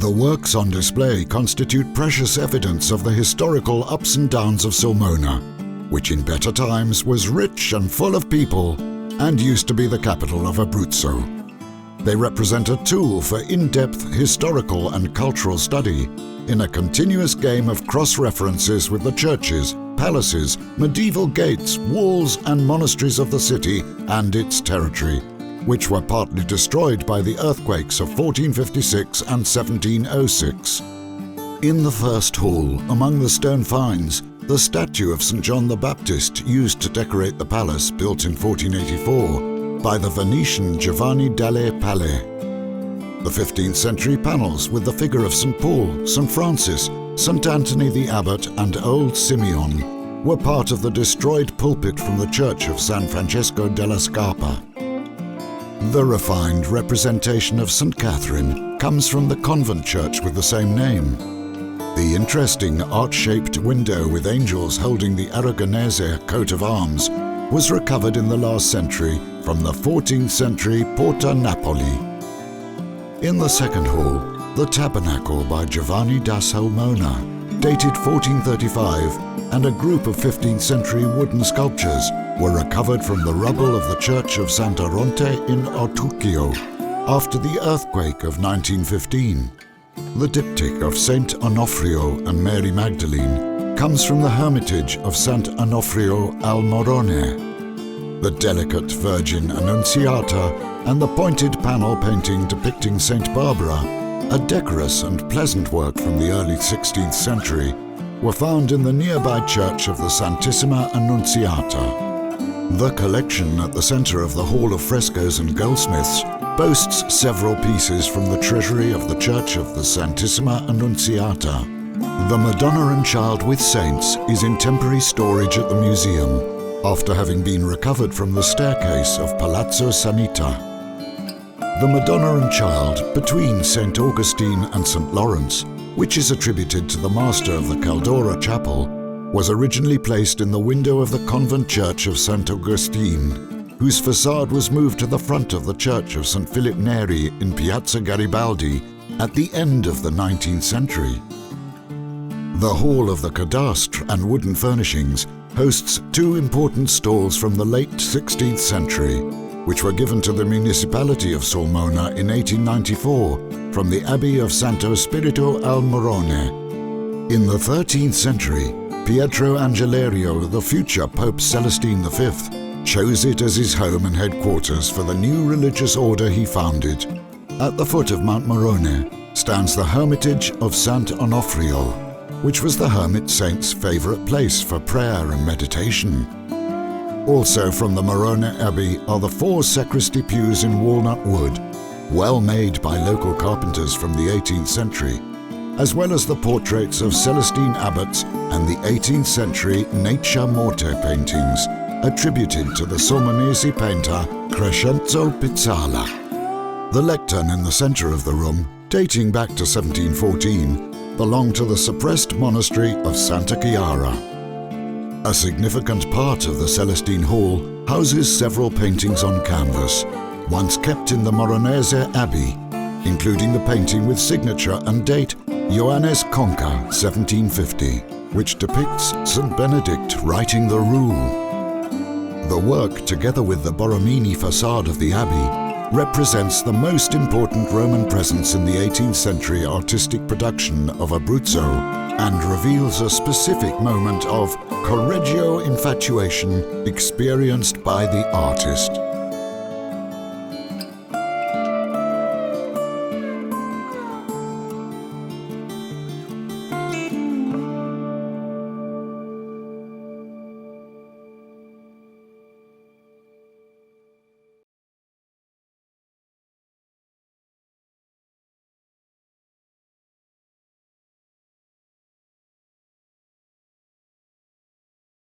The works on display constitute precious evidence of the historical ups and downs of Sulmona, which in better times was rich and full of people and used to be the capital of Abruzzo. They represent a tool for in-depth historical and cultural study in a continuous game of cross-references with the churches, palaces, medieval gates, walls and monasteries of the city and its territory, which were partly destroyed by the earthquakes of 1456 and 1706. In the first hall, among the stone finds, the statue of St. John the Baptist used to decorate the palace, built in 1484 by the Venetian Giovanni dalle Palle. The 15th century panels with the figure of St. Paul, St. Francis, St. Anthony the Abbot and Old Simeon were part of the destroyed pulpit from the church of San Francesco della Scarpa. The refined representation of St. Catherine comes from the convent church with the same name. The interesting arch-shaped window with angels holding the Aragonese coat of arms was recovered in the last century from the 14th century Porta Napoli. In the second hall, the tabernacle by Giovanni da Sulmona, dated 1435, and a group of 15th century wooden sculptures were recovered from the rubble of the church of Sant'Aronte in Ortuccio after the earthquake of 1915. The diptych of Saint Onofrio and Mary Magdalene comes from the hermitage of Sant Onofrio al Morone. The delicate Virgin Annunziata and the pointed panel painting depicting Saint Barbara, a decorous and pleasant work from the early 16th century, were found in the nearby church of the Santissima Annunziata. The collection at the center of the Hall of Frescoes and Goldsmiths boasts several pieces from the treasury of the Church of the Santissima Annunziata. The Madonna and Child with Saints is in temporary storage at the museum, after having been recovered from the staircase of Palazzo Sanita. The Madonna and Child between St. Augustine and St. Lawrence, which is attributed to the master of the Caldora Chapel, was originally placed in the window of the convent church of St. Augustine, whose facade was moved to the front of the church of St. Philip Neri in Piazza Garibaldi at the end of the 19th century. The Hall of the Cadastre and Wooden Furnishings hosts two important stalls from the late 16th century, which were given to the municipality of Sulmona in 1894 from the Abbey of Santo Spirito al Morone. In the 13th century, Pietro Angelerio, the future Pope Celestine V, chose it as his home and headquarters for the new religious order he founded. At the foot of Mount Morone stands the Hermitage of Sant Onofrio, which was the hermit saint's favorite place for prayer and meditation. Also from the Morone Abbey are the 4 sacristy pews in walnut wood, well made by local carpenters from the 18th century, as well as the portraits of Celestine abbots and the 18th century Nature Morte paintings attributed to the Sulmonese painter Crescenzo Pizzala. The lectern in the center of the room, dating back to 1714, belonged to the suppressed monastery of Santa Chiara. A significant part of the Celestine Hall houses several paintings on canvas, once kept in the Moronese Abbey, including the painting with signature and date Johannes Conca, 1750, which depicts St. Benedict writing the Rule. The work, together with the Borromini facade of the Abbey, represents the most important Roman presence in the 18th century artistic production of Abruzzo and reveals a specific moment of correggio infatuation experienced by the artist.